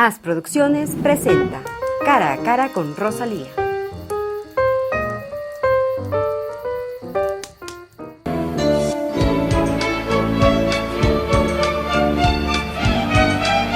Haz Producciones presenta Cara a Cara con Rosalía.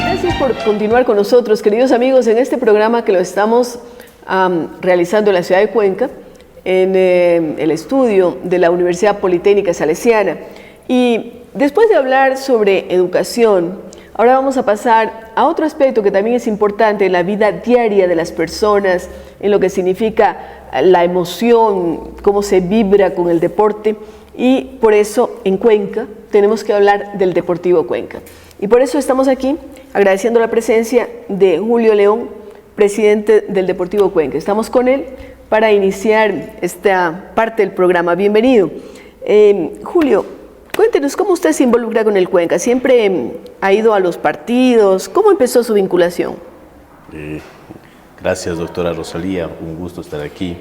Gracias por continuar con nosotros, queridos amigos, en este programa que lo estamos realizando en la ciudad de Cuenca, en el estudio de la Universidad Politécnica Salesiana. Y después de hablar sobre educación, ahora vamos a pasar a otro aspecto que también es importante en la vida diaria de las personas, en lo que significa la emoción, cómo se vibra con el deporte, y por eso en Cuenca tenemos que hablar del Deportivo Cuenca. Y por eso estamos aquí agradeciendo la presencia de Julio León, presidente del Deportivo Cuenca. Estamos con él para iniciar esta parte del programa. Bienvenido. Julio, cuéntenos cómo usted se involucra con el Cuenca. ¿Siempre ha ido a los partidos? ¿Cómo empezó su vinculación? Gracias, doctora Rosalía. Un gusto estar aquí.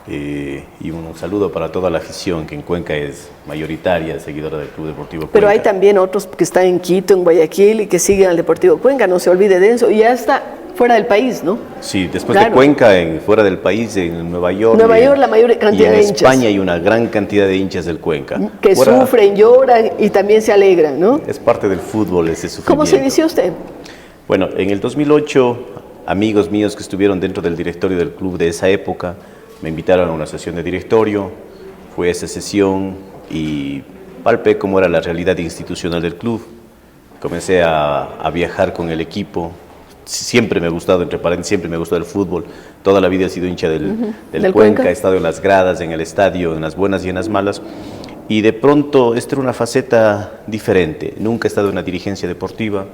Y un saludo para toda la afición que en Cuenca es mayoritaria, seguidora del Club Deportivo Cuenca. Pero hay también otros que están en Quito, en Guayaquil y que siguen al Deportivo Cuenca. No se olvide de eso. Y ya está fuera del país, ¿no? Sí, después de Cuenca, fuera del país, en Nueva York. Nueva York, la mayor cantidad de hinchas. Y en España hay una gran cantidad de hinchas del Cuenca. Que sufren, lloran y también se alegran, ¿no? Es parte del fútbol ese sufrimiento. ¿Cómo se inició usted? Bueno, en el 2008, amigos míos que estuvieron dentro del directorio del club de esa época me invitaron a una sesión de directorio. Fue esa sesión y palpé cómo era la realidad institucional del club. Comencé a viajar con el equipo. Siempre me ha gustado, entre paréntesis, siempre me ha gustado el fútbol. Toda la vida he sido hincha del Cuenca. He estado en las gradas, en el estadio, en las buenas y en las malas. Y de pronto, esta era una faceta diferente. Nunca he estado en una dirigencia deportiva.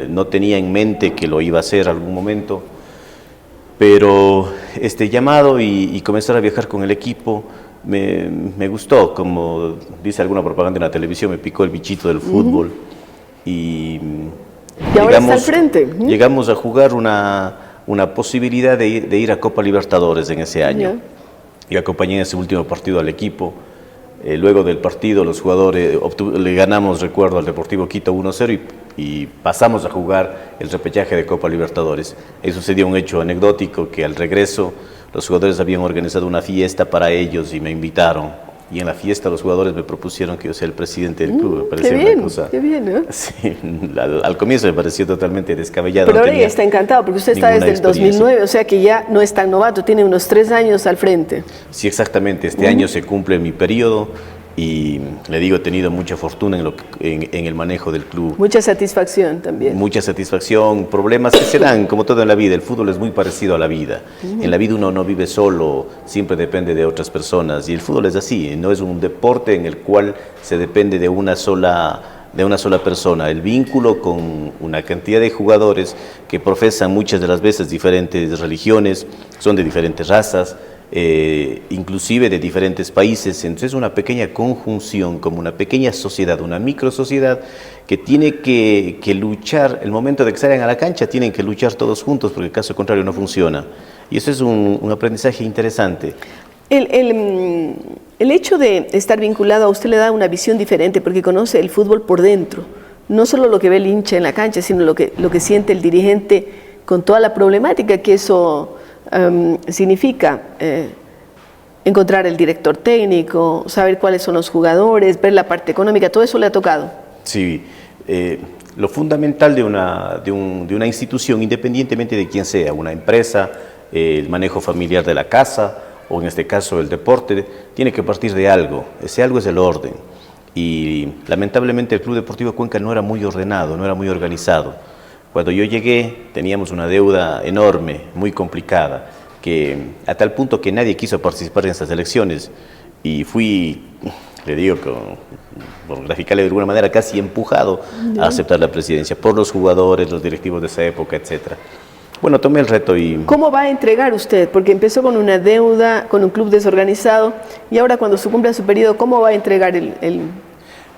No tenía en mente que lo iba a hacer algún momento. Pero este llamado y comenzar a viajar con el equipo me gustó. Como dice alguna propaganda en la televisión, me picó el bichito del fútbol. Y ahora está al frente. Llegamos a jugar una posibilidad de ir a Copa Libertadores en ese año. Y acompañé en ese último partido al equipo. Luego del partido los jugadores le ganamos, recuerdo, al Deportivo Quito 1-0 y pasamos a jugar el repechaje de Copa Libertadores. Ahí sucedió un hecho anecdótico que al regreso los jugadores habían organizado una fiesta para ellos y me invitaron. Y en la fiesta los jugadores me propusieron que yo sea el presidente del club. Me pareció una cosa, qué bien, ¿no? Sí, al comienzo me pareció totalmente descabellado. Pero ahora ya está encantado, porque usted está desde el 2009, o sea que ya no es tan novato, tiene unos 3 años al frente. Sí, exactamente. Este año se cumple mi periodo y le digo, he tenido mucha fortuna en el manejo del club. Mucha satisfacción también. Mucha satisfacción, problemas que se dan, como todo en la vida. El fútbol es muy parecido a la vida. En la vida uno no vive solo, siempre depende de otras personas. Y el fútbol es así, no es un deporte en el cual se depende de una sola persona. El vínculo con una cantidad de jugadores que profesan muchas de las veces diferentes religiones, son de diferentes razas, inclusive de diferentes países. Entonces es una pequeña conjunción, como una pequeña sociedad, una microsociedad que tiene que luchar. El momento de que salgan a la cancha tienen que luchar todos juntos, porque en caso contrario no funciona. Y eso es un aprendizaje interesante. El hecho de estar vinculado a usted le da una visión diferente, porque conoce el fútbol por dentro. No solo lo que ve el hincha en la cancha, sino lo que siente el dirigente con toda la problemática que eso significa. Encontrar el director técnico, saber cuáles son los jugadores, ver la parte económica, todo eso le ha tocado. Sí, lo fundamental de una institución, independientemente de quién sea, una empresa, el manejo familiar de la casa, o en este caso el deporte, tiene que partir de algo. Ese algo es el orden. Y lamentablemente el Club Deportivo Cuenca no era muy ordenado, no era muy organizado. Cuando yo llegué teníamos una deuda enorme, muy complicada, que a tal punto que nadie quiso participar en estas elecciones. Y fui, le digo, por graficarle de alguna manera, casi empujado a aceptar la presidencia por los jugadores, los directivos de esa época, etc. Bueno, tomé el reto y... ¿Cómo va a entregar usted? Porque empezó con una deuda, con un club desorganizado, y ahora cuando se cumpla su periodo, ¿cómo va a entregar el...?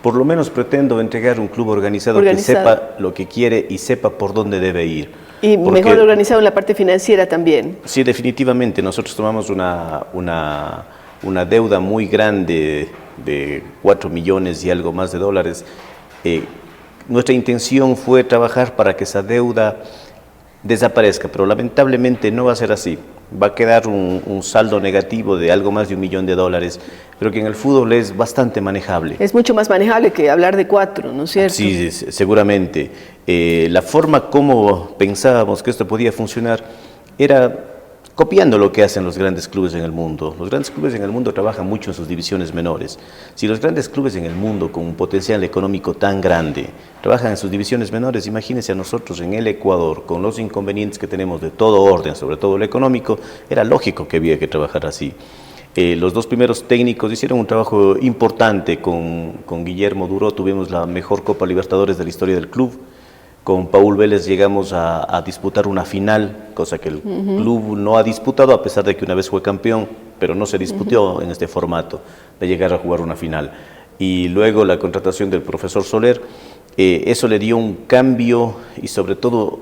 Por lo menos pretendo entregar un club organizado que sepa lo que quiere y sepa por dónde debe ir. Y mejor organizado en la parte financiera también. Sí, definitivamente. Nosotros tomamos una deuda muy grande de 4 millones y algo más de dólares. Nuestra intención fue trabajar para que esa deuda desaparezca, pero lamentablemente no va a ser así. Va a quedar un saldo negativo de algo más de $1 millón, pero que en el fútbol es bastante manejable. Es mucho más manejable que hablar de 4, ¿no es cierto? Sí, seguramente. La forma como pensábamos que esto podía funcionar era copiando lo que hacen los grandes clubes en el mundo. Los grandes clubes en el mundo trabajan mucho en sus divisiones menores. Si los grandes clubes en el mundo, con un potencial económico tan grande, trabajan en sus divisiones menores, imagínense a nosotros en el Ecuador, con los inconvenientes que tenemos de todo orden, sobre todo lo económico, era lógico que había que trabajar así. Los 2 primeros técnicos hicieron un trabajo importante. Con Guillermo Duró tuvimos la mejor Copa Libertadores de la historia del club. Con Paul Vélez llegamos a disputar una final, cosa que el club no ha disputado, a pesar de que una vez fue campeón, pero no se disputó en este formato de llegar a jugar una final. Y luego la contratación del profesor Soler, eso le dio un cambio y sobre todo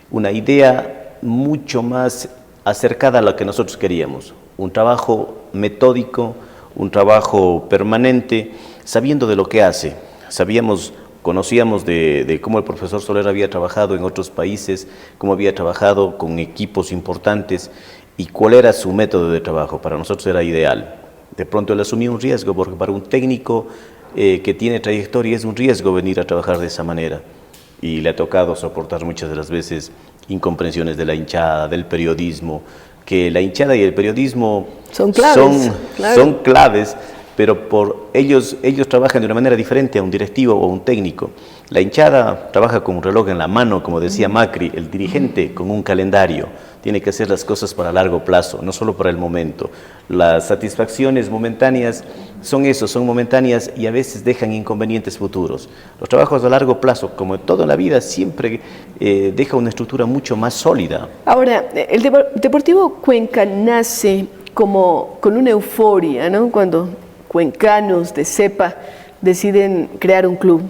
una idea mucho más acercada a lo que nosotros queríamos. Un trabajo metódico, un trabajo permanente, sabiendo de lo que hace. Conocíamos de cómo el profesor Soler había trabajado en otros países, cómo había trabajado con equipos importantes y cuál era su método de trabajo. Para nosotros era ideal. De pronto él asumió un riesgo, porque para un técnico que tiene trayectoria es un riesgo venir a trabajar de esa manera. Y le ha tocado soportar muchas de las veces incomprensiones de la hinchada, del periodismo, que la hinchada y el periodismo son claves, son claves, pero ellos trabajan de una manera diferente a un directivo o a un técnico. La hinchada trabaja con un reloj en la mano, como decía Macri, el dirigente con un calendario. Tiene que hacer las cosas para largo plazo, no solo para el momento. Las satisfacciones momentáneas son momentáneas y a veces dejan inconvenientes futuros. Los trabajos a largo plazo, como en todo en la vida, siempre deja una estructura mucho más sólida. Ahora, el Deportivo Cuenca nace como con una euforia, ¿no? Cuando cuencanos de cepa deciden crear un club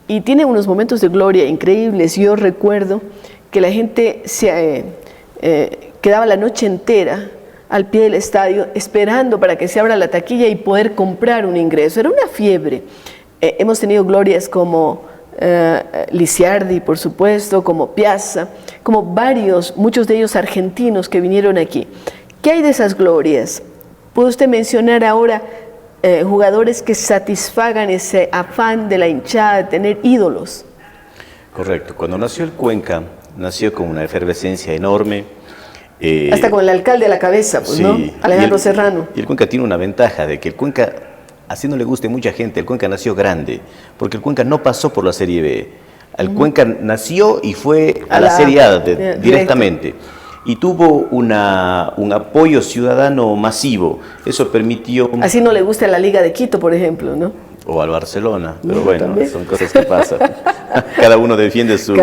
y tiene unos momentos de gloria increíbles. Yo recuerdo que la gente se quedaba la noche entera al pie del estadio esperando para que se abra la taquilla y poder comprar un ingreso. Era una fiebre. Hemos tenido glorias como Lisiardi, por supuesto, como Piazza, como muchos de ellos argentinos que vinieron aquí. ¿Qué hay de esas glorias? ¿Puede usted mencionar ahora jugadores que satisfagan ese afán de la hinchada de tener ídolos? Correcto. Cuando nació el Cuenca, nació con una efervescencia enorme. Hasta con el alcalde a la cabeza, pues, sí, ¿no? Alejandro Serrano. Y el Cuenca tiene una ventaja de que el Cuenca, así no le guste a mucha gente, el Cuenca nació grande, porque el Cuenca no pasó por la Serie B. El Cuenca nació y fue a la Serie A directamente. Y tuvo un apoyo ciudadano masivo. Eso permitió... Así no le gusta a la Liga de Quito, por ejemplo, ¿no? O al Barcelona, pero bueno, también son cosas que pasan. Cada uno defiende su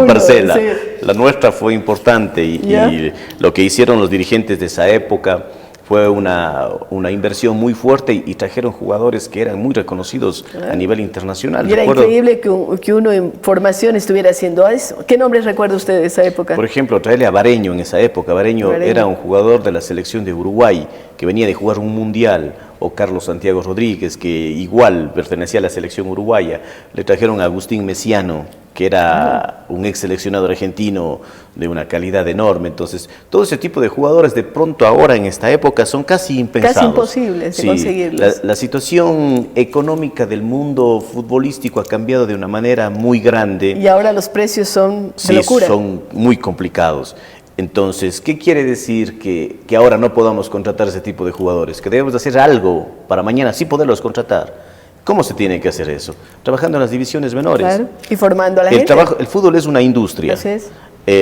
parcela. Sí. La nuestra fue importante y lo que hicieron los dirigentes de esa época fue una inversión muy fuerte y trajeron jugadores que eran muy reconocidos a nivel internacional. Y era increíble que uno en formación estuviera haciendo eso. ¿Qué nombres recuerda usted de esa época? Por ejemplo, traerle a Bareño en esa época. Bareño era un jugador de la selección de Uruguay que venía de jugar un mundial. O Carlos Santiago Rodríguez, que igual pertenecía a la selección uruguaya. Le trajeron a Agustín Mesiano, que era un ex seleccionado argentino de una calidad enorme. Entonces, todo ese tipo de jugadores de pronto ahora en esta época son casi impensados. Casi imposibles de conseguirlos. La situación económica del mundo futbolístico ha cambiado de una manera muy grande. Y ahora los precios son de locura. Son muy complicados. Entonces, ¿qué quiere decir que ahora no podamos contratar ese tipo de jugadores? Que debemos hacer algo para mañana sí poderlos contratar. ¿Cómo se tiene que hacer eso? Trabajando en las divisiones menores. Claro, y formando a la gente. El fútbol es una industria. Así es.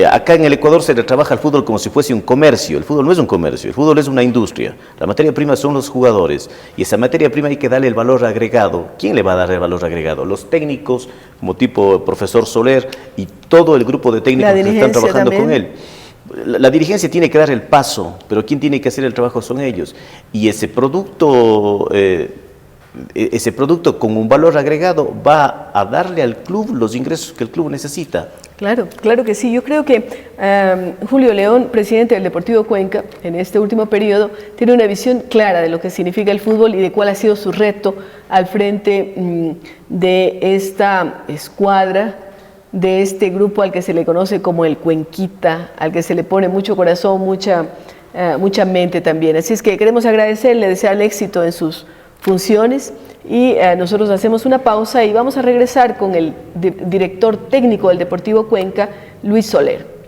Acá en el Ecuador se le trabaja al fútbol como si fuese un comercio. El fútbol no es un comercio, el fútbol es una industria. La materia prima son los jugadores y esa materia prima hay que darle el valor agregado. ¿Quién le va a dar el valor agregado? Los técnicos, como tipo profesor Soler y todo el grupo de técnicos que están trabajando con él. La dirigencia tiene que dar el paso, pero quien tiene que hacer el trabajo son ellos. Y ese producto con un valor agregado va a darle al club los ingresos que el club necesita. Claro, claro que sí. Yo creo que Julio León, presidente del Deportivo Cuenca, en este último periodo, tiene una visión clara de lo que significa el fútbol y de cuál ha sido su reto al frente de esta escuadra de este grupo al que se le conoce como el Cuenquita, al que se le pone mucho corazón, mucha mente también. Así es que queremos agradecerle, desearle éxito en sus funciones y nosotros hacemos una pausa y vamos a regresar con el director técnico del Deportivo Cuenca, Luis Soler.